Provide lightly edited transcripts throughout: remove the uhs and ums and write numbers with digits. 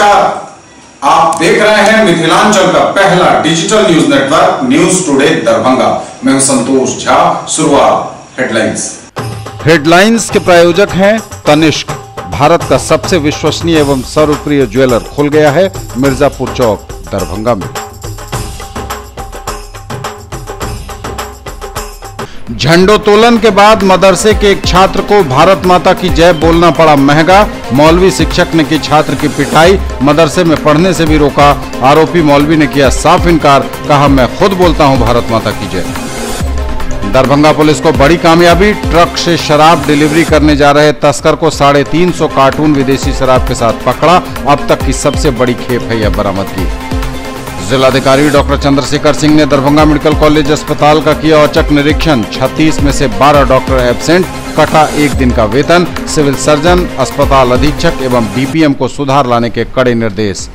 नमस्कार, आप देख रहे हैं मिथिलांचल का पहला digital news network news today Darbhanga. मैं हूं संतोष झा। शुरुआत हेडलाइंस के प्रायोजक हैं तनिष्क। भारत का सबसे विश्वसनीय एवं सर्वप्रिय ज्वेलर खुल गया है मिर्जापुर चौक दरभंगा में। झंडोत्तोलन के बाद मदरसे के एक छात्र को भारत माता की जय बोलना पड़ा महंगा। मौलवी शिक्षक ने की छात्र की पिटाई, मदरसे में पढ़ने से भी रोका। आरोपी मौलवी ने किया साफ इनकार, कहा मैं खुद बोलता हूं भारत माता की जय। दरभंगा पुलिस को बड़ी कामयाबी, ट्रक से शराब डिलीवरी करने जा रहे तस्कर को 350 कार्टून विदेशी शराब के साथ पकड़ा। अब तक की सबसे बड़ी खेप है यह बरामदगी। जिलाधिकारी डॉक्टर चंद्रशेखर सिंह ने दरभंगा मेडिकल कॉलेज अस्पताल का किया औचक निरीक्षण। 36 में से 12 डॉक्टर एब्सेंट, कटा 1 दिन का वेतन। सिविल सर्जन, अस्पताल अधीक्षक एवं डीपीएम को सुधार लाने के कड़े निर्देश।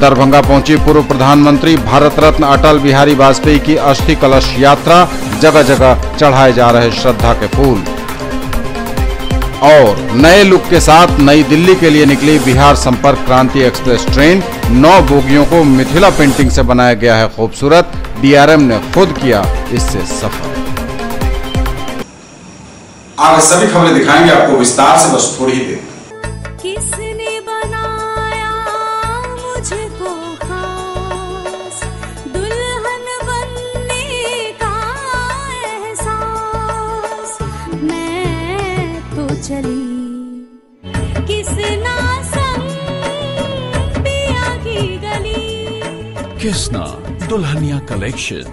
दरभंगा पहुंची पूर्व प्रधानमंत्री भारत रत्न अटल बिहारी वाजपेयी की अस्थि कलश यात्रा, जगह जगह चढ़ाए जा रहे श्रद्धा के फूल। और नए लुक के साथ नई दिल्ली के लिए निकली बिहार संपर्क क्रांति एक्सप्रेस ट्रेन। 9 बोगियों को मिथिला पेंटिंग से बनाया गया है खूबसूरत। डीआरएम ने खुद किया इससे सफर। आगे सभी खबरें दिखाएंगे आपको विस्तार से, बस थोड़ी ही देर। किसने बनाया मुझको खास, दुल्हन बनने का एहसास, मैं तो चली किसना संग पिया की गली। किसना दुल्हनिया कलेक्शन।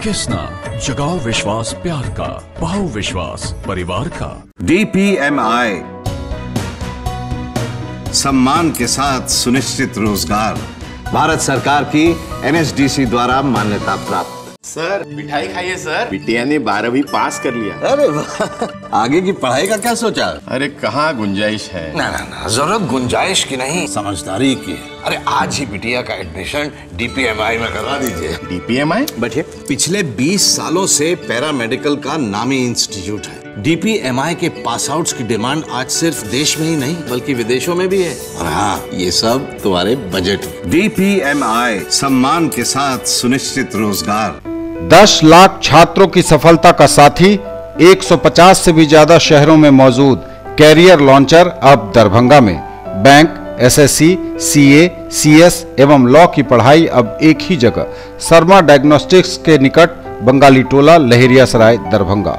किसना जगाओ विश्वास प्यार का, बहु विश्वास परिवार का। DPMI सम्मान के साथ सुनिश्चित रोजगार, भारत सरकार की NSDC द्वारा मान्यता प्राप्त। सर मिठाई खाइए सर, बिटिया ने 12वीं पास कर लिया। अरे वाह, आगे की पढ़ाई का क्या सोचा? अरे कहाँ गुंजाइश है। ना ना ना, जरूरत गुंजाइश की नहीं, समझदारी की है। अरे आज ही बिटिया का एडमिशन DPMI में करवा दीजिए। DPMI बैठिए। पिछले 20 सालों से पैरामेडिकल का नामी इंस्टीट्यूट है। DPMI के पास आउट्स की डिमांड आज सिर्फ देश में ही नहीं बल्कि विदेशों में भी है। और हाँ, ये सब तुम्हारे बजट में। DPMI सम्मान के साथ सुनिश्चित रोजगार। 10 लाख छात्रों की सफलता का साथी, 150 से भी ज्यादा शहरों में मौजूद कैरियर लॉन्चर अब दरभंगा में। बैंक, SSC, CA, CS एवं लॉ की पढ़ाई अब एक ही जगह। शर्मा डायग्नोस्टिक्स के निकट, बंगाली टोला, लहेरियासराय, दरभंगा।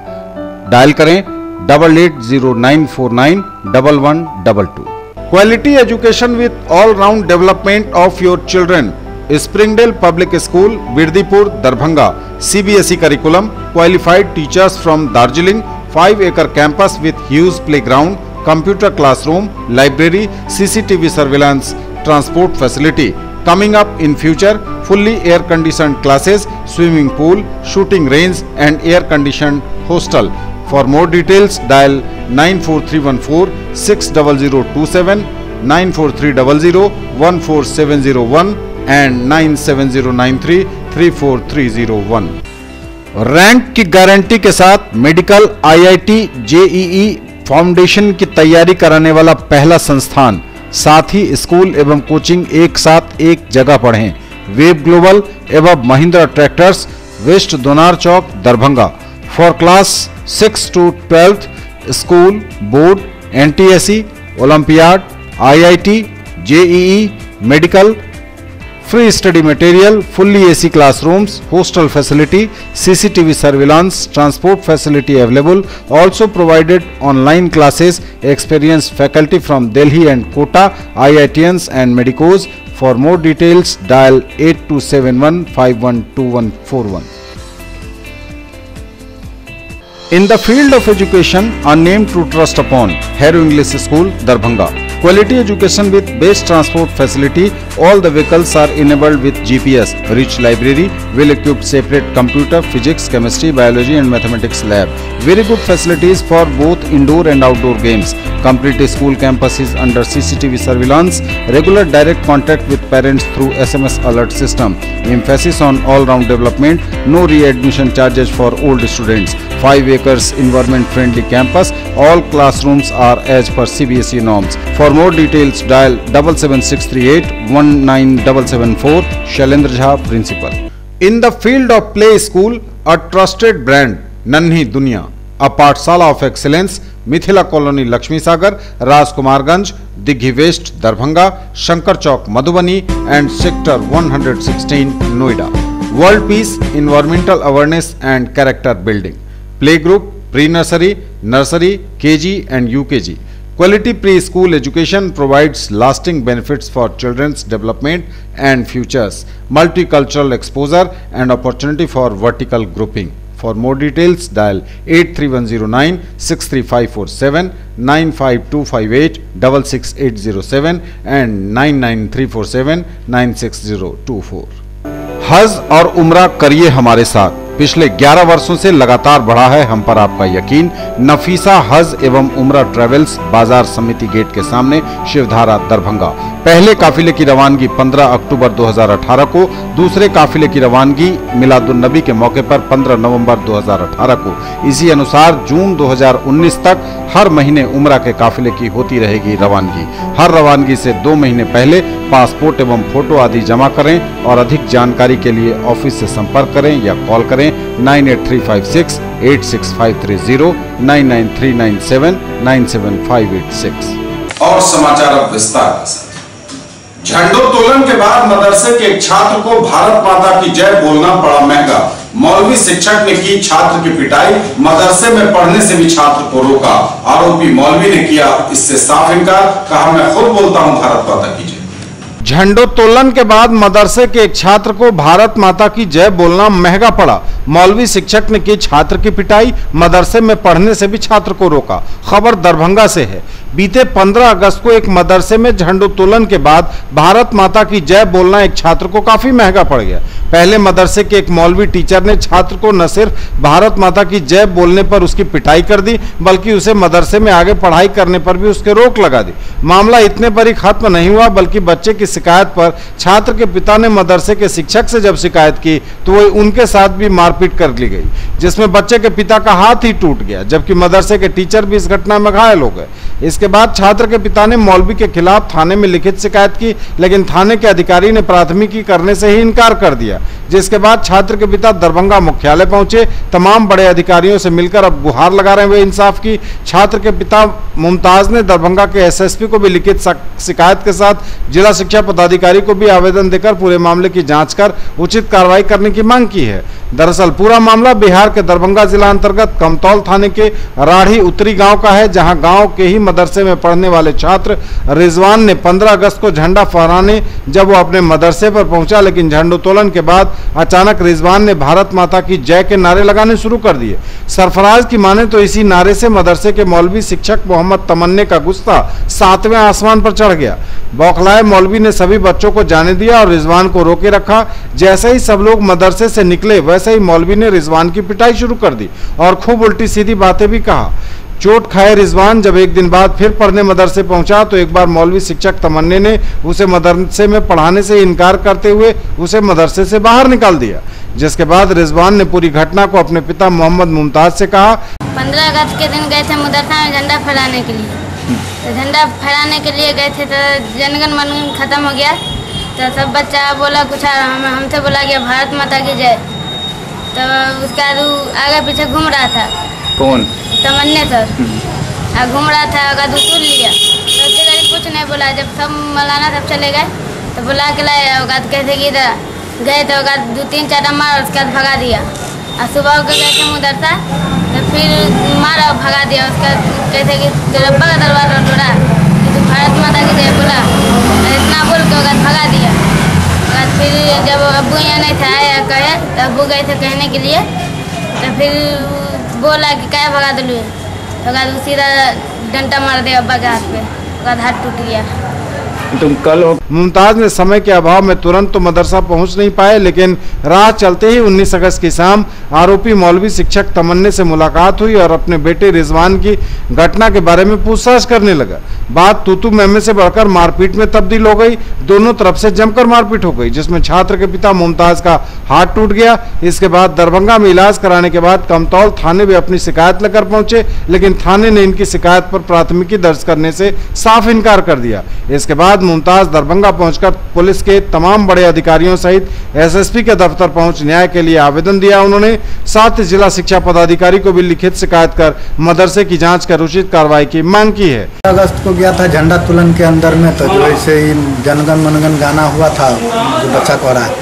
डायल करें 880949 1122। Quality education with all round development of your children. Springdale public school, Birdipur, Darbhanga. CBSE curriculum, qualified teachers from Darjeeling, 5-acre campus with huge playground, computer classroom, library, CCTV surveillance, transport facility. Coming up in future, fully air-conditioned classes, swimming pool, shooting range and air-conditioned hostel. For more details, dial 94314 60027, 94300 14701 and 97093 34301। Rank की guarantee के साथ medical IIT JEE foundation की तैयारी कराने वाला पहला संस्थान। साथ ही स्कूल एवं कोचिंग एक साथ एक जगह पढ़ें। वेब ग्लोबल एवं Mahindra tractors, west Donar Chowk, Darbhanga. For class 6 to 12 school, board, NTSE, olympiad, IIT JEE, medical, free study material, fully AC classrooms, hostel facility, CCTV surveillance, transport facility available. Also provided online classes, experienced faculty from Delhi and Kota, IITians and medicos. For more details, dial 8271 512141. In the field of education, a name to trust upon. Harrow English School, Darbhanga. Quality education with best transport facility. All the vehicles are enabled with GPS. Rich library, well-equipped separate computer, physics, chemistry, biology and mathematics lab. Very good facilities for both indoor and outdoor games. Complete school campus is under CCTV surveillance. Regular direct contact with parents through SMS alert system. Emphasis on all-round development. No readmission charges for old students. 5 acres environment-friendly campus. All classrooms are as per CBSE norms. For For more details, dial 77638 19774. Shailendra Jha, Principal. In the field of play school, a trusted brand, Nanhi Dunya, a Pathshala of excellence, Mithila colony Lakshmi Sagar, Rajkumarganj, Digghi west Darbhanga, Shankar Chowk Madhubani and sector 116 Noida. World peace, environmental awareness and character building. Play group, pre nursery, nursery, KG and UKG. Quality preschool education provides lasting benefits for children's development and futures, multicultural exposure and opportunity for vertical grouping. For more details, dial 83109 63547, 95258 66807 and 99347 96024. हज और उम्रा करिए हमारे साथ. पिछले 11 वर्षों से लगातार बढ़ा है हम पर आपका यकीन. नफीसा हज एवं उम्रा ट्रेवल्स, बाजार समिति गेट के सामने, शिवधारा दरभंगा. पहले काफिले की रवानगी 15 अक्टूबर 2018 को, दूसरे काफिले की रवानगी मिलादुन्नबी के मौके पर 15 नवंबर 2018 को. इसी अनुसार जून 2019 तक हर महीने उम्रा के काफिले की होती रहेगी रवानगी. हर रवानगी से 2 महीने पहले पासपोर्ट एवं फोटो आदि जमा करें और अधिक जानकारी के लिए ऑफिस से संपर्क करें या कॉल करें 98356 86530, 99397 97586. और समाचार अब विस्तार के साथ. झंडोत्तोलन के बाद मदरसे के एक छात्र को भारत माता की जय बोलना पड़ा महंगा. मौलवी शिक्षक ने की छात्र की पिटाई, मदरसे में पढ़ने से भी छात्र को रोका. आरोपी मौलवी ने किया इससे साफ इनकार, कहा मैं खुद बोलता हूं भारत माता की जय. झंडोत्तोलन के बाद मदरसे के एक छात्र को भारत माता की जय बोलना महंगा पड़ा. मौलवी शिक्षक ने की छात्र की पिटाई, मदरसे में पढ़ने से भी छात्र को रोका. खबर दरभंगा से है. बीते 15 अगस्त को एक मदरसे में झंडोत्तोलन के बाद भारत माता की जय बोलना एक छात्र को काफी महंगा पड़ गया. पहले मदरसे के एक मौलवी टीचर ने छात्र को न सिर्फ भारत माता की जय बोलने पर उसकी पिटाई कर दी, बल्कि उसे मदरसे में आगे पढ़ाई करने पर भी उसके रोक लगा दी. मामला इतने पर ही खत्म नहीं हुआ, बल्कि बच्चे की शिकायत पर छात्र के पिता ने मदरसे के शिक्षक से जब शिकायत की तो वो उनके साथ भी मारपीट कर ली गई, जिसमें बच्चे के पिता का हाथ ही टूट गया, जबकि मदरसे के टीचर भी इस घटना में घायल हो गए. इसके बाद छात्र के पिता ने मौलवी के खिलाफ थाने में लिखित शिकायत की, लेकिन थाने के अधिकारी ने प्राथमिकी करने से ही इनकार कर दिया, जिसके बाद छात्र के पिता दरभंगा मुख्यालय पहुंचे. तमाम बड़े अधिकारियों से मिलकर अब गुहार लगा रहे हुए इंसाफ की. छात्र के पिता मुमताज ने दरभंगा के एसएसपी को भी लिखित शिकायत के साथ जिला शिक्षा पदाधिकारी को भी आवेदन देकर पूरे मामले की जांच कर उचित कार्रवाई करने की मांग की है. दरअसल पूरा मामला बिहार के दरभंगा जिला अंतर्गत कमतौल थाने के राढ़ी उत्तरी गांव का है, जहां गांव के ही मदरसे में पढ़ने वाले छात्र रिजवान ने 15 अगस्त को झंडा फहराने जब वो अपने मदरसे पर पहुंचा, लेकिन झंडोत्तोलन के बाद अचानक रिजवान ने भारत माता की जय के नारे लगाने शुरू कर दिए. सरफराज की माने तो इसी नारे से मदरसे के मौलवी शिक्षक मोहम्मद तमन्ने का गुस्सा 7वें आसमान पर चढ़ गया. बौखलाए मौलवी ने सभी बच्चों को जाने दिया और रिजवान को रोके रखा. जैसे ही सब लोग मदरसे से निकले, वैसे ही मौलवी ने रिजवान की पिटाई शुरू कर दी और खूब उल्टी सीधी बातें भी कहा. चोट खाए रिजवान जब एक दिन बाद फिर पढ़ने मदरसे पहुंचा तो एक बार मौलवी शिक्षक तमन्ने ने उसे मदरसे में पढ़ाने से इनकार करते हुए उसे मदरसे से बाहर निकाल दिया, जिसके बाद रिजवान ने पूरी घटना को अपने पिता मोहम्मद मुमताज से कहा. 15 अगस्त के दिन गए थे मदरसा में झंडा फहराने के लिए. तो झंडा फहराने के लिए गए थे तो जनगण मनगण खत्म हो गया. तो सब बच्चा बोला कुछ, हमसे बोला गया भारत माता की जय. तो उसका आगे पीछे घूम रहा था. कौन? तमन्ने सर. घूम रहा था, अगर दूसर लिया तो उसके गाड़ी कुछ नहीं बोला. जब सब मौलाना सब चले गए तो बुला के लाए. कहते कि गए तो 2-3 चाटा मार, उसके बाद भगा दिया. और सुबह को गए थे मदरसा तो फिर मारा और भगा दिया. उसका कहते कि रब्बा का दरबार तोड़ा कि तू भारत माता की जय बोला, इतना बोल के भगा दिया. फिर जब अब्बू यहाँ नहीं था आया कहे तो अब्बू गए थे कहने के लिए, तो फिर बोला कि क्या भगा दिलू. तो सीधा डंडा मार दिया अब्बा के हाथ पे, हाथ टूट गया. तुम कल हो? मुमताज ने समय के अभाव में तुरंत तो मदरसा पहुंच नहीं पाए, लेकिन राह चलते ही 19 अगस्त की शाम आरोपी मौलवी शिक्षक तमन्ने से मुलाकात हुई और अपने बेटे रिजवान की घटना के बारे में पूछताछ करने लगा. बात तू मैं से बढ़कर मारपीट में तब्दील हो गई। दोनों तरफ से जमकर मारपीट हो गई, जिसमें छात्र के पिता मुमताज का हाथ टूट गया। इसके बाद दरभंगा में इलाज कराने के बाद कमतौल थाने में अपनी शिकायत लेकर पहुंचे, लेकिन थाने ने इनकी शिकायत पर प्राथमिकी दर्ज करने से साफ इनकार कर दिया। इसके बाद मुमताज दरभंगा पहुंचकर पुलिस के तमाम बड़े अधिकारियों सहित एसएसपी के दफ्तर पहुंच न्याय के लिए आवेदन दिया उन्होंने। साथ ही जिला शिक्षा पदाधिकारी को भी लिखित शिकायत कर मदरसे की जांच कर उचित कार्रवाई की मांग की है। अगस्त को गया था झंडा तोलन के अंदर में, तो जो ऐसे ही जनगण मनगण गाना हुआ था जो बच्चा को रहा है,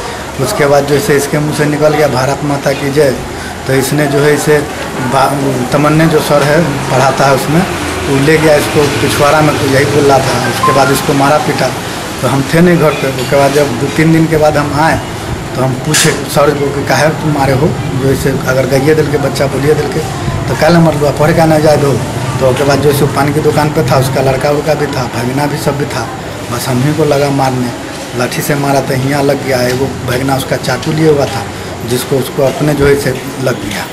उसके बाद जो है इसके मुंह से निकल गया भारत माता की जय। तो इसने जो है इसे तमन्ने जो सर है पढ़ाता है उसमें, वो ले गया इसको पिछवाड़ा में, तो यही बोल रहा था। उसके बाद इसको मारा पीटा, तो हम थे नहीं घर पे। उसके बाद जब 2-3 दिन के बाद हम आए तो हम पूछे सर को कि काहे तुम मारे हो, जो ऐसे अगर गइए दिल के बच्चा बोलिए दिल के, तो कल मर लो पढ़े का न जाए दो। तो उसके बाद जो है पान की दुकान पे था, उसका लड़का उड़का भी था, भगना भी सब भी था। बस हम ही को लगा मारने, लाठी से मारा तो यहाँ लग गया है। वो भगना उसका चाकू लिए हुआ था, जिसको उसको अपने जो है से लग गया।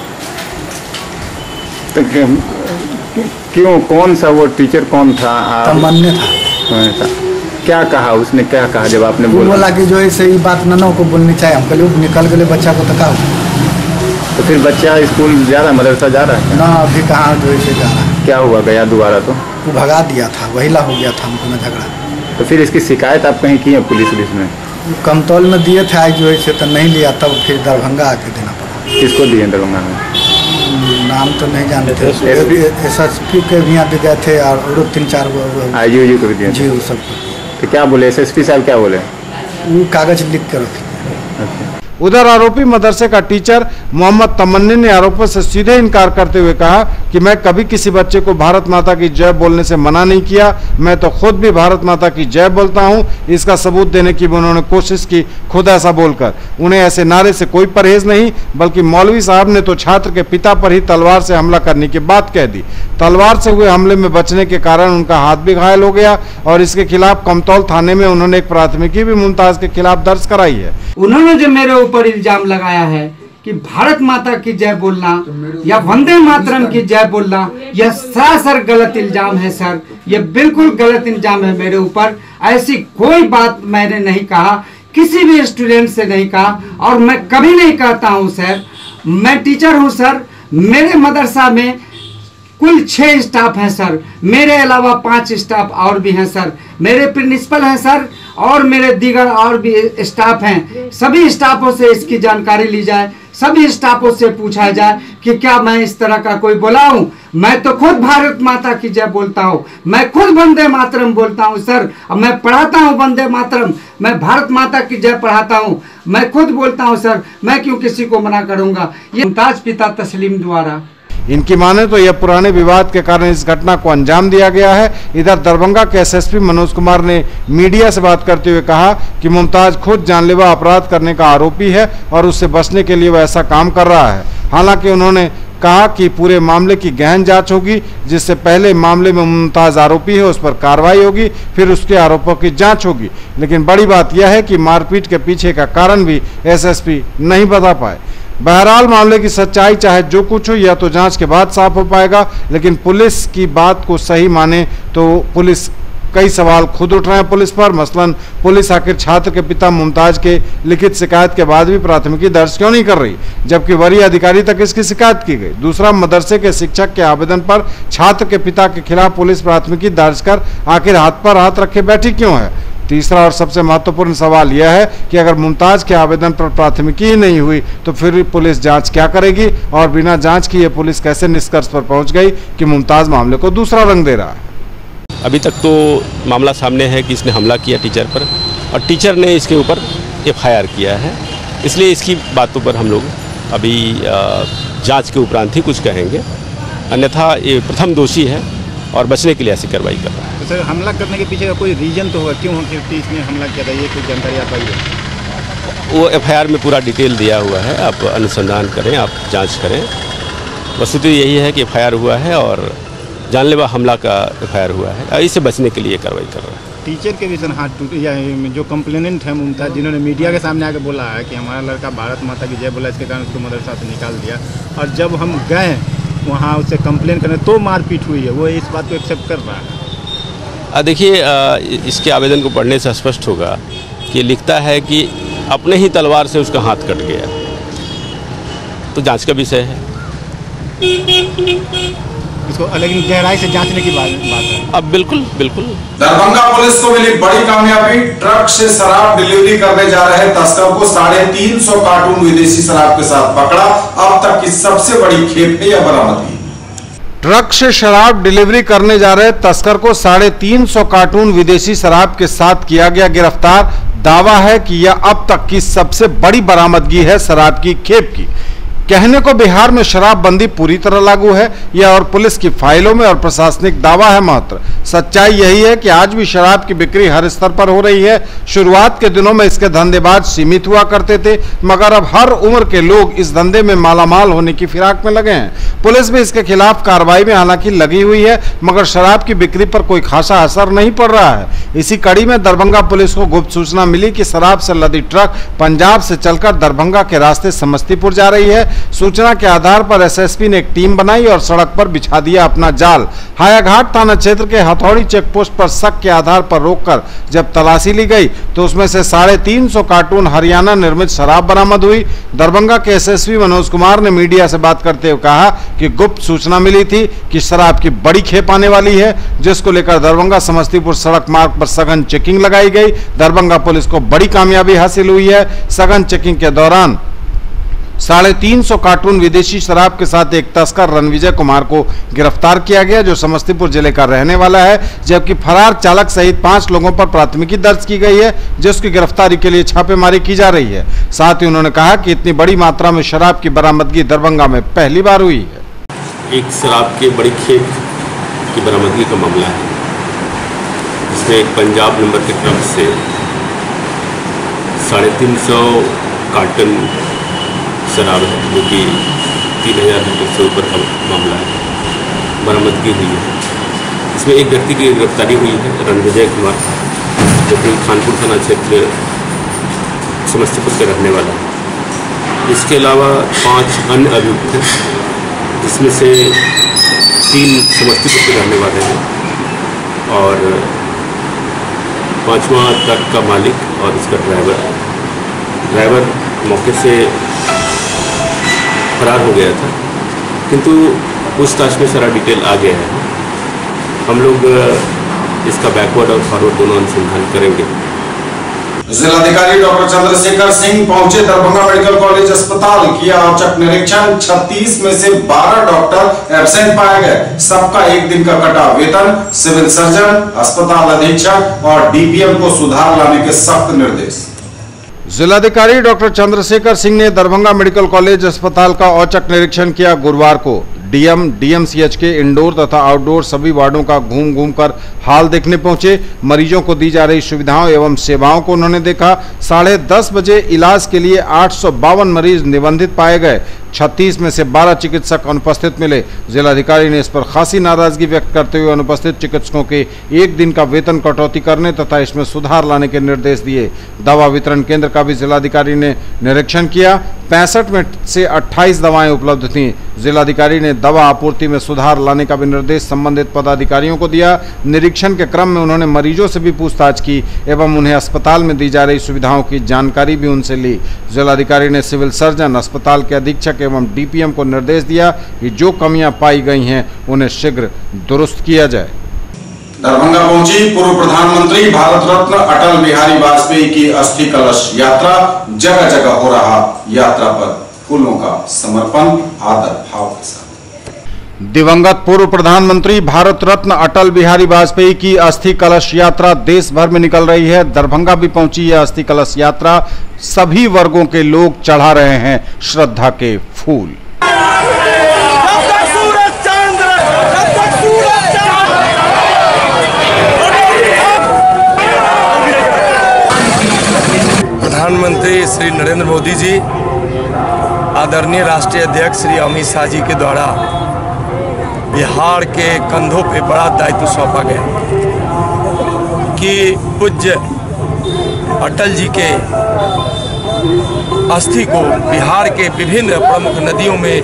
तो क्यों, कौन सा वो टीचर कौन था? तमन्ने था। क्या कहा उसने, क्या कहा जब आपने बोला कि जो है ये बात ननों को बोलनी चाहिए। हम कहले निकल गए बच्चा को तका। तो फिर बच्चा स्कूल जा रहा है, मदरसा जा रहा है? ना अभी कहाँ जो है जा रहा है। क्या हुआ, गया दोबारा तो वो भगा दिया था, वही ला हो गया था हमको न झगड़ा। तो फिर इसकी शिकायत आप कहीं की है पुलिस में? कमतौल में दिए थे आज जो है तो नहीं लिया, तब फिर दरभंगा आके देना पड़ा। किसको दिए दरभंगा में? नाम तो नहीं जानते। एसएसपी के भी यहाँ भी गए थे और 3-4 आईजी को भी दिए जी, वो सबको। तो क्या बोले एसएसपी साहब, क्या बोले? वो कागज लिख कर रखे। उधर आरोपी मदरसे का टीचर मोहम्मद तमन्नी ने आरोपों से सीधे इनकार करते हुए कहा कि मैं कभी किसी बच्चे को भारत माता की जय बोलने से मना नहीं किया, मैं तो खुद भी भारत माता की जय बोलता हूं। इसका सबूत देने की भी उन्होंने कोशिश की, खुद ऐसा बोलकर। उन्हें ऐसे नारे से कोई परहेज नहीं, बल्कि मौलवी साहब ने तो छात्र के पिता पर ही तलवार से हमला करने की बात कह दी। तलवार से हुए हमले में बचने के कारण उनका हाथ भी घायल हो गया और इसके खिलाफ कमतौल थाने में उन्होंने एक प्राथमिकी भी मुमताज के खिलाफ दर्ज कराई है। उन्होंने जो मेरे ऊपर इल्जाम लगाया है कि भारत माता की जय बोलना या वंदे मातरम की जय बोलना, यह सरासर गलत इल्जाम है सर। यह बिल्कुल गलत इल्जाम है मेरे ऊपर। ऐसी कोई बात मैंने नहीं कहा, किसी भी स्टूडेंट से नहीं कहा, और मैं कभी नहीं कहता हूं सर। मैं टीचर हूं सर। मेरे मदरसा में कुल 6 स्टाफ हैं सर, मेरे अलावा 5 स्टाफ और भी हैं सर। मेरे प्रिंसिपल हैं सर, और मेरे दीगर और भी स्टाफ हैं। सभी स्टाफों से इसकी जानकारी ली जाए, सभी स्टाफों से पूछा जाए कि क्या मैं इस तरह का कोई बोला हूँ। मैं तो खुद भारत माता की जय बोलता हूँ, मैं खुद वंदे मातरम बोलता हूँ सर। अब मैं पढ़ाता हूँ वंदे मातरम, मैं भारत माता की जय पढ़ाता हूँ, मैं खुद बोलता हूँ सर। मैं क्यों किसी को मना करूँगा। ये मुमताज पिता तस्लीम द्वारा। इनकी माने तो यह पुराने विवाद के कारण इस घटना को अंजाम दिया गया है। इधर दरभंगा के एसएसपी मनोज कुमार ने मीडिया से बात करते हुए कहा कि मुमताज खुद जानलेवा अपराध करने का आरोपी है और उससे बचने के लिए वह ऐसा काम कर रहा है। हालांकि उन्होंने कहा कि पूरे मामले की गहन जांच होगी, जिससे पहले मामले में मुमताज आरोपी है उस पर कार्रवाई होगी, फिर उसके आरोपों की जांच होगी। लेकिन बड़ी बात यह है कि मारपीट के पीछे का कारण भी एसएसपी नहीं बता पाए। बहरहाल मामले की सच्चाई चाहे जो कुछ हो यह तो जांच के बाद साफ हो पाएगा, लेकिन पुलिस की बात को सही माने तो पुलिस कई सवाल खुद उठ रहे हैं पुलिस पर। मसलन पुलिस आखिर छात्र के पिता मुमताज के लिखित शिकायत के बाद भी प्राथमिकी दर्ज क्यों नहीं कर रही, जबकि वरीय अधिकारी तक इसकी शिकायत की गई। दूसरा, मदरसे के शिक्षक के आवेदन पर छात्र के पिता के खिलाफ पुलिस प्राथमिकी दर्ज कर आखिर हाथ पर हाथ रखे बैठी क्यों है। तीसरा और सबसे महत्वपूर्ण सवाल यह है कि अगर मुमताज के आवेदन पर प्राथमिकी ही नहीं हुई तो फिर पुलिस जांच क्या करेगी, और बिना जांच किए पुलिस कैसे निष्कर्ष पर पहुंच गई कि मुमताज मामले को दूसरा रंग दे रहा है। अभी तक तो मामला सामने है कि इसने हमला किया टीचर पर, और टीचर ने इसके ऊपर FIR किया है। इसलिए इसकी बातों पर हम लोग अभी जांच के उपरांत ही कुछ कहेंगे, अन्यथा ये प्रथम दोषी है और बचने के लिए ऐसी कार्रवाई कर रहा है। तो सर, हमला करने के पीछे का कोई रीजन तो होगा, क्यों इसने हमला किया था, ये कोई जानकारी आ पाई है? वो FIR में पूरा डिटेल दिया हुआ है, आप अनुसंधान करें, आप जांच करें। वस्तुतः यही है कि FIR हुआ है और जानलेवा हमला का FIR हुआ है, इससे बचने के लिए कार्रवाई कर रहा है। टीचर के भी हाथ टूटे, या जो कंप्लेनेंट है मुमताज, जिन्होंने मीडिया के सामने आके बोला है कि हमारा लड़का भारत माता की जय बोला, इसके कारण उसको मदरसा से निकाल दिया, और जब हम गए वहाँ उससे कंप्लेन करने तो मारपीट हुई है, वो इस बात को एक्सेप्ट कर रहा है। देखिए, इसके आवेदन को पढ़ने से स्पष्ट होगा कि लिखता है कि अपने ही तलवार से उसका हाथ कट गया, तो जांच का विषय है। इसको अलग गहराई से जांचने की बात है। अब बिल्कुल बिल्कुल। दरभंगा पुलिस को मिली बड़ी कामयाबी, ट्रक से शराब डिलीवरी करने जा रहे तस्कर को 350 कार्टून विदेशी शराब के साथ पकड़ा। अब तक की सबसे बड़ी खेप है यह बरामदगी। ट्रक से शराब डिलीवरी करने जा रहे तस्कर को 350 कार्टून विदेशी शराब के साथ किया गया गिरफ्तार। दावा है कि यह अब तक की सबसे बड़ी बरामदगी है शराब की खेप की। कहने को बिहार में शराबबंदी पूरी तरह लागू है, यह और पुलिस की फाइलों में और प्रशासनिक दावा है मात्र। सच्चाई यही है कि आज भी शराब की बिक्री हर स्तर पर हो रही है। शुरुआत के दिनों में इसके धंधेबाज सीमित हुआ करते थे, मगर अब हर उम्र के लोग इस धंधे में मालामाल होने की फिराक में लगे हैं। पुलिस भी इसके खिलाफ कार्रवाई में हालांकि लगी हुई है, मगर शराब की बिक्री पर कोई खासा असर नहीं पड़ रहा है। इसी कड़ी में दरभंगा पुलिस को गुप्त सूचना मिली कि शराब से लदी ट्रक पंजाब से चलकर दरभंगा के रास्ते समस्तीपुर जा रही है। सूचना के आधार पर एसएसपी ने एक टीम बनाई और सड़क पर बिछा दिया अपना जाल। हायाघाट थाना क्षेत्र के हथौड़ी चेक पोस्ट पर शक के आधार पर रोककर जब तलाशी ली गई तो उसमें से 350 कार्टून हरियाणा निर्मित शराब बरामद हुई। दरभंगा के एसएसपी मनोज कुमार ने मीडिया से बात करते हुए कहा कि गुप्त सूचना मिली थी कि शराब की बड़ी खेप आने वाली है, जिसको लेकर दरभंगा समस्तीपुर सड़क मार्ग पर सघन चेकिंग लगाई गई। दरभंगा पुलिस को बड़ी कामयाबी हासिल हुई है। सघन चेकिंग के दौरान 350 कार्टून विदेशी शराब के साथ एक तस्कर रणविजय कुमार को गिरफ्तार किया गया, जो समस्तीपुर जिले का रहने वाला है, जबकि फरार चालक सहित 5 लोगों पर प्राथमिकी दर्ज की गई है, जिसकी गिरफ्तारी के लिए छापेमारी की जा रही है। साथ ही उन्होंने कहा कि इतनी बड़ी मात्रा में शराब की बरामदगी दरभंगा में पहली बार हुई है। एक शराब की बड़ी खेप की बरामदगी का मामला है, जिसमें एक पंजाब नंबर के ट्रक से 350 कार्टन शराब है, जो कि 3000 लीटर से ऊपर का मामला है, बरामदगी हुई है। इसमें एक व्यक्ति की गिरफ्तारी हुई है, रणविजय कुमार, जो कि खानपुर थाना क्षेत्र समस्तीपुर के रहने वाला है। इसके अलावा 5 अन्य अभियुक्त हैं, जिसमें से 3 समस्तीपुर के रहने वाले हैं और 5वां ट्रक का मालिक और उसका ड्राइवर मौके से फरार हो गया था, किंतु पूछताछ में सारा डिटेल आ गया है। हम लोग इसका बैकवर्ड और फॉरवर्ड दोनों अनुसंधान करेंगे। जिलाधिकारी डॉक्टर चंद्रशेखर सिंह पहुंचे दरभंगा मेडिकल कॉलेज अस्पताल, किया औचक निरीक्षण। 36 में से 12 डॉक्टर एब्सेंट पाए गए। सबका एक दिन का कटा वेतन। सिविल सर्जन, अस्पताल अधीक्षक और डीपीएम को सुधार लाने के सख्त निर्देश। जिलाधिकारी डॉक्टर चंद्रशेखर सिंह ने दरभंगा मेडिकल कॉलेज अस्पताल का औचक निरीक्षण किया। गुरुवार को डीएम, डीएमसीएच के इंडोर तथा आउटडोर सभी वार्डों का घूम कर हाल देखने पहुंचे। मरीजों को दी जा रही सुविधाओं एवं सेवाओं को उन्होंने देखा। 10:30 बजे इलाज के लिए 852 मरीज निबंधित पाए गए। 36 में से 12 चिकित्सक अनुपस्थित मिले। जिलाधिकारी ने इस पर खासी नाराजगी व्यक्त करते हुए अनुपस्थित चिकित्सकों के एक दिन का वेतन कटौती करने तथा इसमें सुधार लाने के निर्देश दिए। दवा वितरण केंद्र का भी जिलाधिकारी ने निरीक्षण किया। 65 में से 28 दवाएं उपलब्ध थीं। जिलाधिकारी ने दवा आपूर्ति में सुधार लाने का भी निर्देश संबंधित पदाधिकारियों को दिया। निरीक्षण के क्रम में उन्होंने मरीजों से भी पूछताछ की एवं उन्हें अस्पताल में दी जा रही सुविधाओं की जानकारी भी उनसे ली। जिलाधिकारी ने सिविल सर्जन, अस्पताल के अधीक्षक एवं डीपीएम को निर्देश दिया कि जो कमियां पाई गई हैं उन्हें शीघ्र दुरुस्त किया जाए। दरभंगा पहुंची पूर्व प्रधानमंत्री भारत रत्न अटल बिहारी वाजपेयी की अस्थि कलश यात्रा। जगह जगह हो रहा यात्रा पर फूलों का समर्पण आदर भाव के साथ। दिवंगत पूर्व प्रधानमंत्री भारत रत्न अटल बिहारी वाजपेयी की अस्थि कलश यात्रा देश भर में निकल रही है। दरभंगा भी पहुंची यह अस्थि कलश यात्रा। सभी वर्गों के लोग चढ़ा रहे हैं श्रद्धा के फूल। प्रधानमंत्री श्री नरेंद्र मोदी जी, आदरणीय राष्ट्रीय अध्यक्ष श्री अमित शाह जी के द्वारा बिहार के कंधों पे बड़ा दायित्व सौंपा गया कि पूज्य अटल जी के अस्थि को बिहार के विभिन्न प्रमुख नदियों में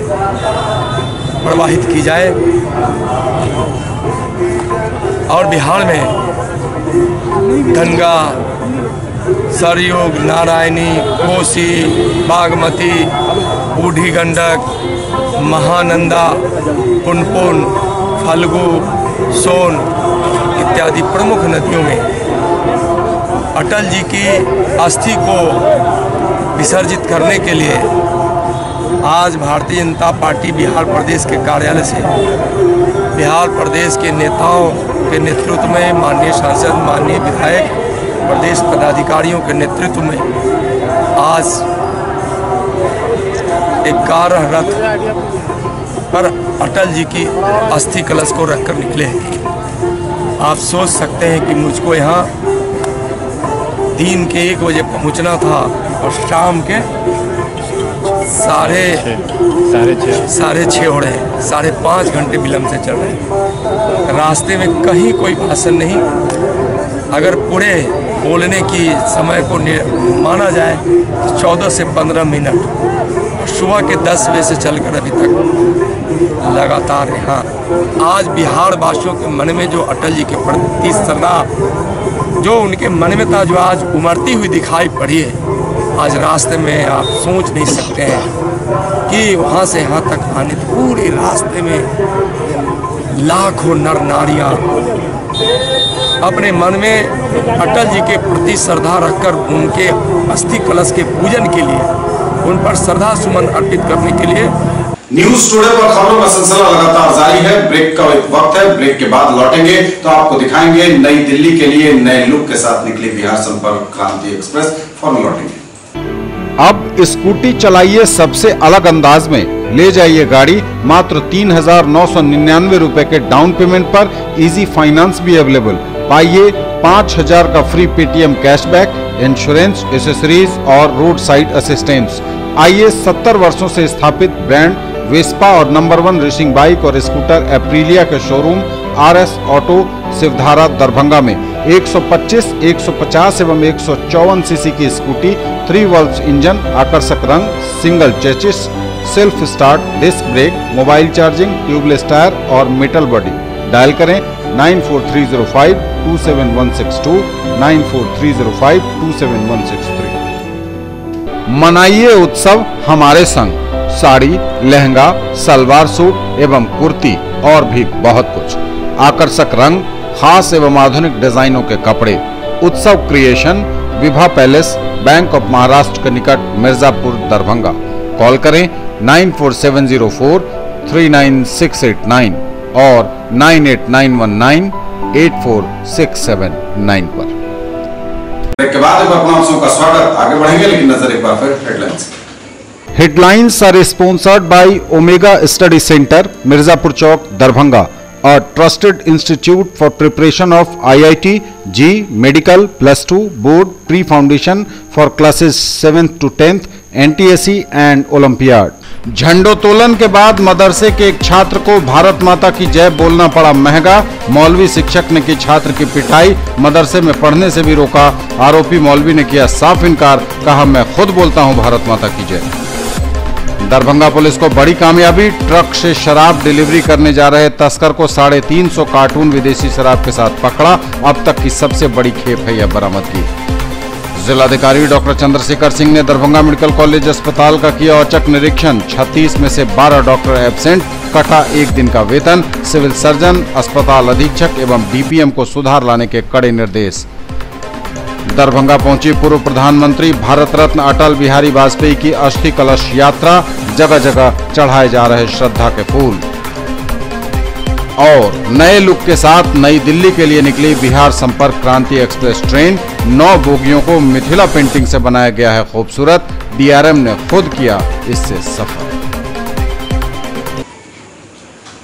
प्रवाहित की जाए। और बिहार में गंगा, सरयू, नारायणी, कोसी, बागमती, बूढ़ी गंडक, महानंदा, पुनपुन, फल्गु, सोन इत्यादि प्रमुख नदियों में अटल जी की अस्थि को विसर्जित करने के लिए आज भारतीय जनता पार्टी बिहार प्रदेश के कार्यालय से बिहार प्रदेश के नेताओं के नेतृत्व में, माननीय सांसद, माननीय विधायक, प्रदेश पदाधिकारियों के नेतृत्व में आज 11 रथ पर अटल जी की अस्थि कलश को रखकर निकले हैं। आप सोच सकते हैं कि मुझको यहाँ दिन के 1 बजे पहुँचना था और शाम के साढ़े छः हो रहे हैं, 5.5 घंटे विलम्ब से चल रहे हैं। रास्ते में कहीं कोई भाषण नहीं। अगर पूरे बोलने की समय को माना जाए तो 14 से 15 मिनट, सुबह के 10 बजे से चलकर अभी तक लगातार यहाँ आज बिहार वासियों के मन में जो अटल जी के प्रति श्रद्धा जो उनके मन में था, जो आज उमड़ती हुई दिखाई पड़ी है। आज रास्ते में आप सोच नहीं सकते हैं कि वहाँ से यहाँ तक आने पूरे रास्ते में लाखों नर नारियाँ अपने मन में अटल जी के प्रति श्रद्धा रखकर उनके अस्थि कलश के पूजन के लिए, उन पर श्रद्धा सुमन अर्पित करने के लिए। न्यूज टुडे पर खबरों का सिलसिला लगातार जारी है। ब्रेक का वक्त है, ब्रेक के बाद लौटेंगे तो आपको दिखाएंगे नई दिल्ली के लिए नए लुक के साथ निकली बिहार संपर्क क्रांति एक्सप्रेस। फौरन लौटेंगे। अब स्कूटी चलाइए सबसे अलग अंदाज में, ले जाइए गाड़ी मात्र 3,999 रुपए के डाउन पेमेंट पर। इजी फाइनेंस भी अवेलेबल। पाइए 5,000 का free Paytm cashback, insurance, accessories और रोड साइड असिस्टेंस। आइए 70 वर्षों से स्थापित ब्रांड वेस्पा और नंबर 1 रेसिंग बाइक और स्कूटर एप्रिलिया के showroom RS auto Shivdhara Darbhanga में 125, 150 एवं 154 सीसी की स्कूटी, 3 वाल्व इंजन, आकर्षक रंग, single chassis, self start, disc brake, mobile charging, tubeless tyre और मेटल बॉडी। डायल करें 9430527162, 9430527163। मनाइए उत्सव हमारे संग। साड़ी, लहंगा, सलवार सूट एवं कुर्ती और भी बहुत कुछ, आकर्षक रंग, खास एवं आधुनिक डिजाइनों के कपड़े। उत्सव creation, Vibha palace, bank of Maharashtra के निकट, मिर्जापुर, दरभंगा। कॉल करें 9470439689 और 9891984679 पर। ब्रेक के बाद अपना का स्वागत। आगे बढ़ेंगे लेकिन नजर एक बार फिर headlines. Headlines are sponsored by Omega Study Center, Mirzapur Chowk, Darbhanga, a trusted institute for preparation of IIT, JEE, Medical, +2, Board, Pre-Foundation for classes 7th to 10th, NTSE and Olympiad। झंडोत्तोलन के बाद मदरसे के एक छात्र को भारत माता की जय बोलना पड़ा महंगा। मौलवी शिक्षक ने की छात्र की पिटाई, मदरसे में पढ़ने से भी रोका। आरोपी मौलवी ने किया साफ इनकार, कहा मैं खुद बोलता हूं भारत माता की जय। दरभंगा पुलिस को बड़ी कामयाबी, ट्रक से शराब डिलीवरी करने जा रहे तस्कर को 350 कार्टून विदेशी शराब के साथ पकड़ा। अब तक की सबसे बड़ी खेप है यह बरामदगी। जिलाधिकारी डॉक्टर चंद्रशेखर सिंह ने दरभंगा मेडिकल कॉलेज अस्पताल का किया औचक निरीक्षण। 36 में से 12 डॉक्टर एब्सेंट, कटा 1 दिन का वेतन। सिविल सर्जन, अस्पताल अधीक्षक एवं डीपीएम को सुधार लाने के कड़े निर्देश। दरभंगा पहुंची पूर्व प्रधानमंत्री भारत रत्न अटल बिहारी वाजपेयी की अस्थि कलश यात्रा, जगह जगह चढ़ाए जा रहे श्रद्धा के फूल। और नए लुक के साथ नई दिल्ली के लिए निकली बिहार संपर्क क्रांति एक्सप्रेस ट्रेन। 9 बोगियों को मिथिला पेंटिंग से बनाया गया है खूबसूरत। डीआरएम ने खुद किया इससे सफर।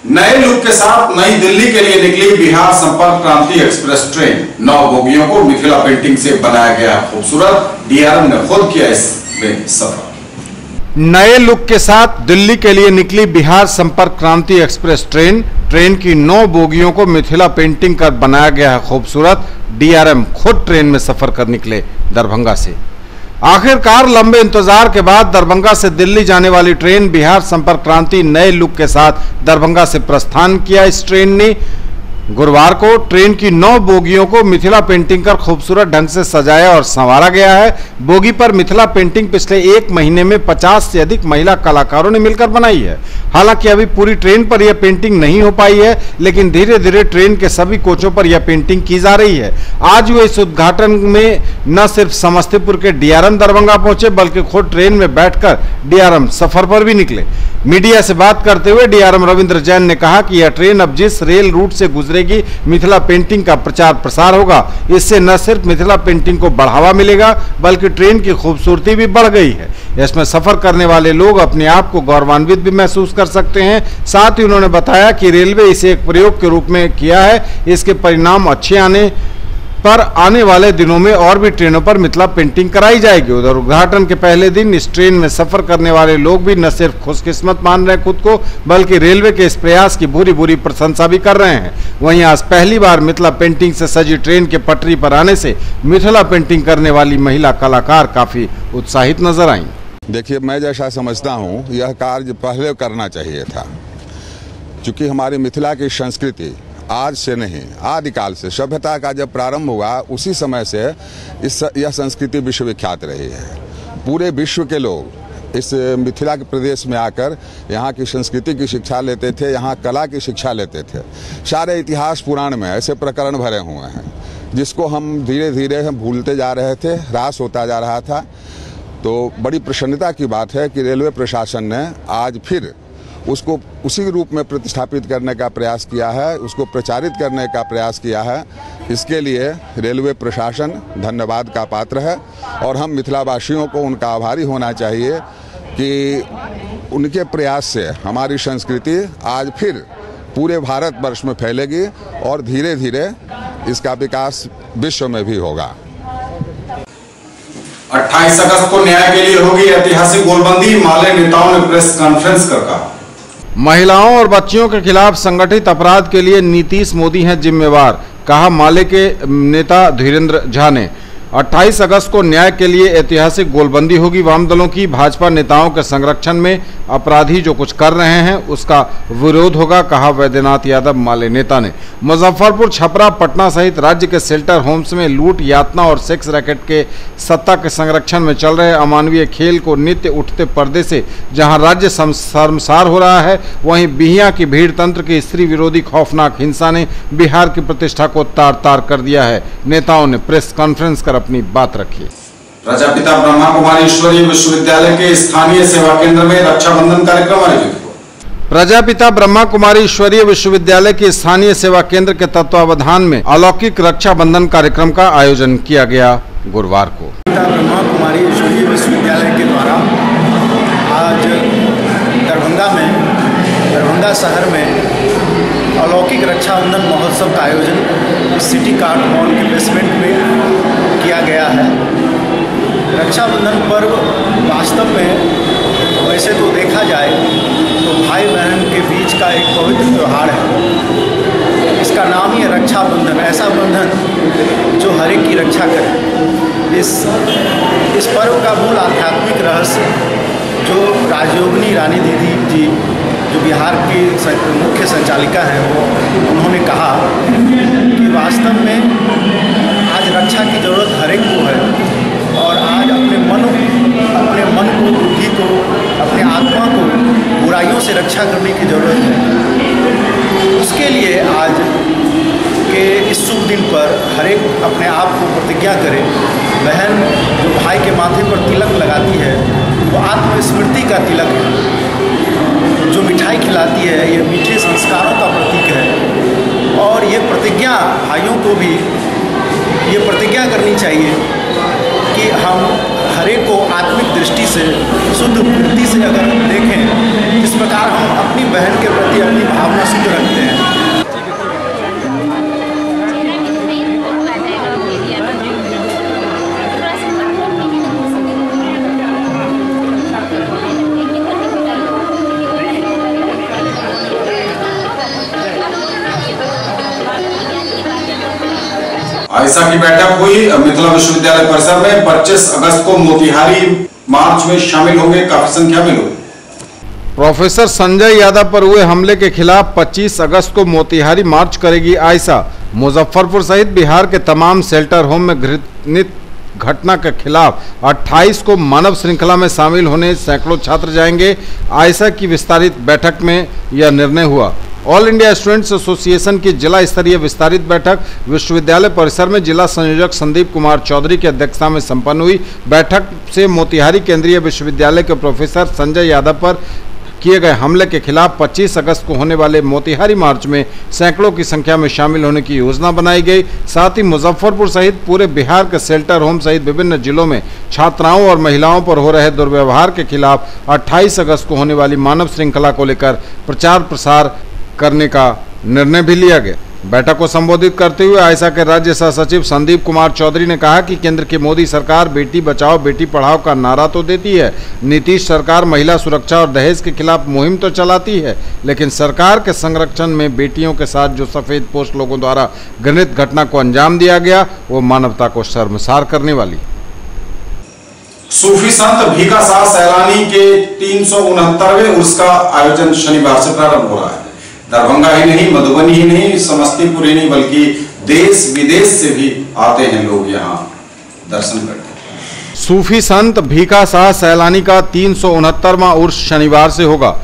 नए लुक के साथ नई दिल्ली के लिए निकली बिहार संपर्क क्रांति एक्सप्रेस ट्रेन। 9 बोगियों को मिथिला पेंटिंग से बनाया गया है खूबसूरत। डीआरएम ने खुद किया इसमें सफर। नए लुक के साथ दिल्ली के लिए निकली बिहार संपर्क क्रांति एक्सप्रेस ट्रेन। ट्रेन की 9 बोगियों को मिथिला पेंटिंग कर बनाया गया है खूबसूरत। डीआरएम खुद ट्रेन में सफर कर निकले दरभंगा से। आखिरकार लंबे इंतजार के बाद दरभंगा से दिल्ली जाने वाली ट्रेन बिहार संपर्क क्रांति नए लुक के साथ दरभंगा से प्रस्थान किया। इस ट्रेन ने गुरुवार को ट्रेन की 9 बोगियों को मिथिला पेंटिंग कर खूबसूरत ढंग से सजाया और संवारा गया है। बोगी पर मिथिला पेंटिंग पिछले 1 महीने में 50 से अधिक महिला कलाकारों ने मिलकर बनाई है। हालांकि अभी पूरी ट्रेन पर यह पेंटिंग नहीं हो पाई है, लेकिन धीरे धीरे ट्रेन के सभी कोचों पर यह पेंटिंग की जा रही है। आज हुए इस उद्घाटन में न सिर्फ समस्तीपुर के डीआरएम दरभंगा पहुंचे, बल्कि खुद ट्रेन में बैठकर डीआरएम सफर पर भी निकले। मीडिया से बात करते हुए डीआरएम रविंद्र जैन ने कहा कि यह ट्रेन अब जिस रेल रूट से गुजरेगी, मिथिला पेंटिंग का प्रचार प्रसार होगा। इससे न सिर्फ मिथिला पेंटिंग को बढ़ावा मिलेगा, बल्कि ट्रेन की खूबसूरती भी बढ़ गई है। इसमें सफर करने वाले लोग अपने आप को गौरवान्वित भी महसूस कर सकते हैं। साथ ही उन्होंने बताया कि रेलवे इसे एक प्रयोग के रूप में किया है। इसके परिणाम अच्छे आने पर आने वाले दिनों में और भी ट्रेनों पर मिथिला पेंटिंग कराई जाएगी। उधर उद्घाटन के पहले दिन इस ट्रेन में सफर करने वाले लोग भी न सिर्फ खुशकिस्मत मान रहे खुद को, बल्कि रेलवे के इस प्रयास की भूरी भूरी प्रशंसा भी कर रहे हैं। वहीं आज पहली बार मिथिला पेंटिंग से सजी ट्रेन के पटरी पर आने से मिथिला पेंटिंग करने वाली महिला कलाकार काफी उत्साहित नजर आई। देखिए, मैं जैसा समझता हूँ यह कार्य पहले करना चाहिए था, क्योंकि हमारी मिथिला की संस्कृति आज से नहीं, आदिकाल से सभ्यता का जब प्रारंभ हुआ उसी समय से यह संस्कृति विश्वविख्यात रही है। पूरे विश्व के लोग इस मिथिला के प्रदेश में आकर यहाँ की संस्कृति की शिक्षा लेते थे, यहाँ कला की शिक्षा लेते थे। सारे इतिहास पुराण में ऐसे प्रकरण भरे हुए हैं जिसको हम धीरे धीरे हम भूलते जा रहे थे, ह्रास होता जा रहा था। तो बड़ी प्रसन्नता की बात है कि रेलवे प्रशासन ने आज फिर उसको उसी रूप में प्रतिस्थापित करने का प्रयास किया है, उसको प्रचारित करने का प्रयास किया है। इसके लिए रेलवे प्रशासन धन्यवाद का पात्र है और हम मिथिलावासियों को उनका आभारी होना चाहिए कि उनके प्रयास से हमारी संस्कृति आज फिर पूरे भारतवर्ष में फैलेगी और धीरे धीरे इसका विकास विश्व में भी होगा। 28 अगस्त को न्याय के लिए होगी ऐतिहासिक गोलबंदी, माले नेताओं ने प्रेस कॉन्फ्रेंस कर कहा। महिलाओं और बच्चियों के खिलाफ संगठित अपराध के लिए नीतीश मोदी हैं जिम्मेवार, कहा माले के नेता धीरेन्द्र झा ने। 28 अगस्त को न्याय के लिए ऐतिहासिक गोलबंदी होगी। वाम दलों की भाजपा नेताओं के संरक्षण में अपराधी जो कुछ कर रहे हैं उसका विरोध होगा, कहा वैद्यनाथ यादव माले नेता ने। मुजफ्फरपुर, छपरा, पटना सहित राज्य के शेल्टर होम्स में लूट, यातना और सेक्स रैकेट के सत्ता के संरक्षण में चल रहे अमानवीय खेल को नित्य उठते पर्दे से जहां राज्य शर्मसार हो रहा है, वहीं बिहियां की भीड़ तंत्र की स्त्री विरोधी खौफनाक हिंसा ने बिहार की प्रतिष्ठा को तार तार कर दिया है। नेताओं ने प्रेस कॉन्फ्रेंस कर अपनी बात रखी। प्रजापिता ब्रह्मा कुमारी ईश्वरीय विश्वविद्यालय के स्थानीय सेवा केंद्र में रक्षाबंधन कार्यक्रम आयोजित हुआ। प्रजापिता ब्रह्मा कुमारी ईश्वरीय विश्वविद्यालय के स्थानीय सेवा केंद्र के तत्वावधान में अलौकिक रक्षाबंधन कार्यक्रम का आयोजन किया गया। गुरुवार को ब्रह्मा कुमारी ईश्वरीय विश्वविद्यालय के द्वारा आज दरभंगा शहर में अलौकिक रक्षाबंधन महोत्सव का आयोजन सिटी कार्ड मॉल के बेसमेंट में किया गया है। रक्षाबंधन पर्व वास्तव में वैसे तो देखा जाए तो भाई बहन के बीच का एक पवित्र त्यौहार है। इसका नाम ही है रक्षाबंधन, ऐसा बंधन जो हर एक की रक्षा करे। इस पर्व का मूल आध्यात्मिक रहस्य जो राजयोगिनी रानी दीदी जी जो बिहार की मुख्य संचालिका हैं उन्होंने कहा कि वास्तव में आज रक्षा की ज़रूरत हर एक को है और आज अपने मन को, बुद्धि को, अपने आत्मा को बुराइयों से रक्षा करने की ज़रूरत है। उसके लिए आज के इस शुभ दिन पर हर एक अपने आप को प्रतिज्ञा करे। बहन जो भाई के माथे पर तिलक लगाती है वो आत्मस्मृति का तिलक है। जो मिठाई खिलाती है ये मीठे संस्कारों का प्रतीक है। और ये प्रतिज्ञा भाइयों को भी ये प्रतिज्ञा करनी चाहिए कि हम हर एक को आत्मिक दृष्टि से, शुद्ध वृत्ति से अगर देखें, इस प्रकार हम अपनी बहन के प्रति अपनी भावना शुद्ध रखते हैं। आइसा की बैठक हुई मिथिला विश्वविद्यालय परिसर में। 25 अगस्त को मोतिहारी मार्च में शामिल होंगे काफी संख्या में लोग। प्रोफेसर संजय यादव पर हुए हमले के खिलाफ 25 अगस्त को मोतिहारी मार्च करेगी आयशा। मुजफ्फरपुर सहित बिहार के तमाम शेल्टर होम में घृणित घटना के खिलाफ 28 को मानव श्रृंखला में शामिल होने सैकड़ों छात्र जाएंगे। आयशा की विस्तारित बैठक में यह निर्णय हुआ। ऑल इंडिया स्टूडेंट्स एसोसिएशन की जिला स्तरीय विस्तारित बैठक विश्वविद्यालय परिसर में जिला संयोजक संदीप कुमार चौधरी की अध्यक्षता में संपन्न हुई। बैठक से मोतिहारी केंद्रीय विश्वविद्यालय के प्रोफेसर संजय यादव पर किए गए हमले के खिलाफ 25 अगस्त को होने वाले मोतिहारी मार्च में सैकड़ों की संख्या में शामिल होने की योजना बनाई गई। साथ ही मुजफ्फरपुर सहित पूरे बिहार के शेल्टर होम सहित विभिन्न जिलों में छात्राओं और महिलाओं पर हो रहे दुर्व्यवहार के खिलाफ 28 अगस्त को होने वाली मानव श्रृंखला को लेकर प्रचार प्रसार करने का निर्णय भी लिया गया। बैठक को संबोधित करते हुए आयशा के राज्य सह सचिव संदीप कुमार चौधरी ने कहा कि केंद्र की मोदी सरकार बेटी बचाओ बेटी पढ़ाओ का नारा तो देती है, नीतीश सरकार महिला सुरक्षा और दहेज के खिलाफ मुहिम तो चलाती है, लेकिन सरकार के संरक्षण में बेटियों के साथ जो सफेद पोस्ट लोगों द्वारा घृणित घटना को अंजाम दिया गया वो मानवता को शर्मसार करने वाली। सूफी संत भीखा शाह सैलानी के 369वें उर्स का आयोजन शनिवार से प्रारंभ हो रहा है। दरभंगा ही नहीं, मधुबनी ही नहीं, समस्तीपुर ही नहीं, बल्कि देश विदेश से भी आते हैं लोग यहाँ दर्शन करने। सूफी संत भीखा शाह सैलानी का 369वां उर्स शनिवार से होगा।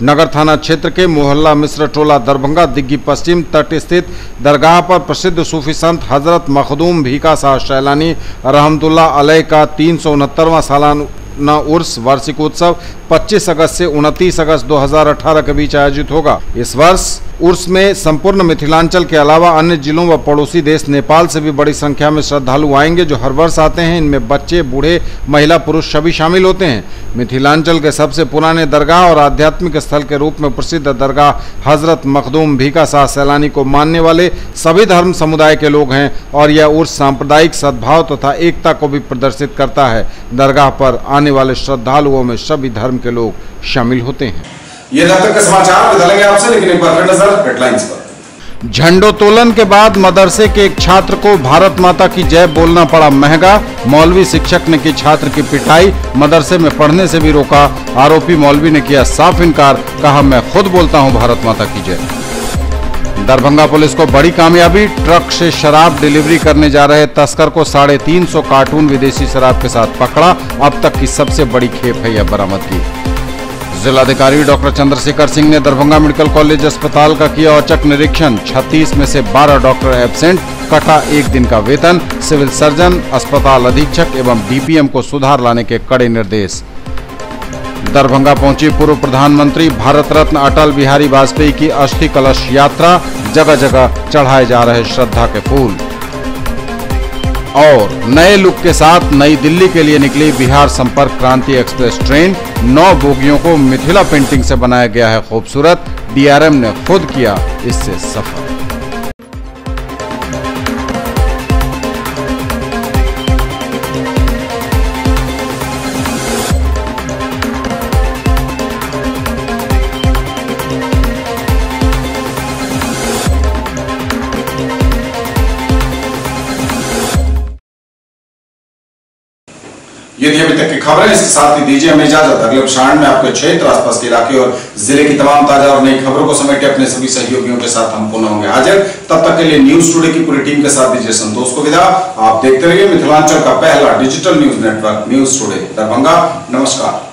नगर थाना क्षेत्र के मोहल्ला मिश्र टोला दरभंगा दिग्गी पश्चिम तट स्थित दरगाह पर प्रसिद्ध सूफी संत हजरत मखदूम भीखा शाह सैलानी रहमतुल्लाह अलैह का 369वां सालाना उर्स वार्षिक उत्सव 25 अगस्त से 29 अगस्त 2018 के बीच आयोजित होगा। इस वर्ष उर्स में संपूर्ण मिथिलांचल के अलावा अन्य जिलों व पड़ोसी देश नेपाल से भी बड़ी संख्या में श्रद्धालु आएंगे जो हर वर्ष आते हैं। इनमें बच्चे, बूढ़े, महिला, पुरुष सभी शामिल होते हैं। मिथिलांचल के सबसे पुराने दरगाह और आध्यात्मिक स्थल के रूप में प्रसिद्ध दरगाह हजरत मखदूम भीखा शाह सैलानी को मानने वाले सभी धर्म समुदाय के लोग हैं और यह उर्स सांप्रदायिक सद्भाव तथा एकता को भी प्रदर्शित करता है। दरगाह पर आने वाले श्रद्धालुओं में सभी धर्म के लोग शामिल होते हैं। ये तक के समाचार बदलेंगे आपसे, लेकिन एक बार फिर नजर हेडलाइंस पर। झंडोत्तोलन के बाद मदरसे के एक छात्र को भारत माता की जय बोलना पड़ा महंगा। मौलवी शिक्षक ने की छात्र की पिटाई, मदरसे में पढ़ने से भी रोका। आरोपी मौलवी ने किया साफ इनकार, कहा मैं खुद बोलता हूं भारत माता की जय। दरभंगा पुलिस को बड़ी कामयाबी, ट्रक से शराब डिलीवरी करने जा रहे तस्कर को 350 कार्टून विदेशी शराब के साथ पकड़ा। अब तक की सबसे बड़ी खेप है यह बरामदगी। जिलाधिकारी डॉक्टर चंद्रशेखर सिंह ने दरभंगा मेडिकल कॉलेज अस्पताल का किया औचक निरीक्षण। 36 में से 12 डॉक्टर एब्सेंट, कटा 1 दिन का वेतन। सिविल सर्जन, अस्पताल अधीक्षक एवं डीपीएम को सुधार लाने के कड़े निर्देश। दरभंगा पहुंची पूर्व प्रधानमंत्री भारत रत्न अटल बिहारी वाजपेयी की अस्थि कलश यात्रा, जगह जगह चढ़ाए जा रहे श्रद्धा के फूल। और नए लुक के साथ नई दिल्ली के लिए निकली बिहार संपर्क क्रांति एक्सप्रेस ट्रेन। 9 बोगियों को मिथिला पेंटिंग से बनाया गया है खूबसूरत। डीआरएम ने खुद किया इससे सफर। ये थी अभी तक की खबरें। इसके साथ ही दीजिए हमें इजाजत। अगले प्रसारण में आपके क्षेत्र, आसपास के इलाके और जिले की तमाम ताजा और नई खबरों को समेटे अपने सभी सहयोगियों के साथ हम पुनः होंगे हाजिर। तब तक के लिए न्यूज टुडे की पूरी टीम के साथ दीजिए संतोष को विदा। आप देखते रहिए मिथिलांचल का पहला digital news network news today Darbhanga. नमस्कार।